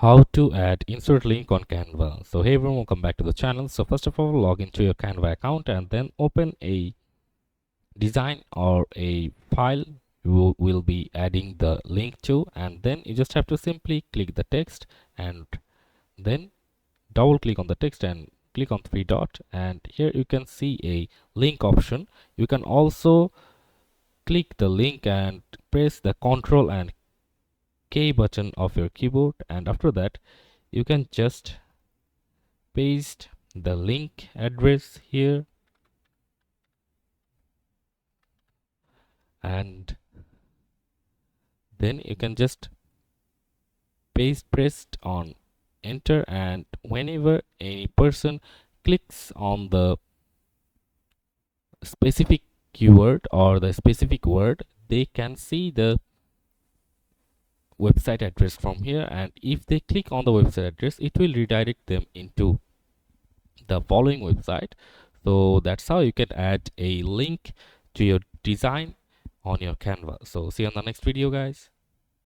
How to add insert link on Canva. So hey everyone, welcome back to the channel. So first of all, log into your Canva account and then open a design or a file you will be adding the link to, and then you just have to simply click the text and then double click on the text and click on three dot, and here you can see a link option. You can also click the link and press the Ctrl and K button of your keyboard, and after that you can just paste the link address here, and then you can just pressed on enter, and whenever a person clicks on the specific keyword or the specific word, they can see the website address from here, and if they click on the website address, it will redirect them into the following website. So that's how you can add a link to your design on your Canva. So see you on the next video, guys.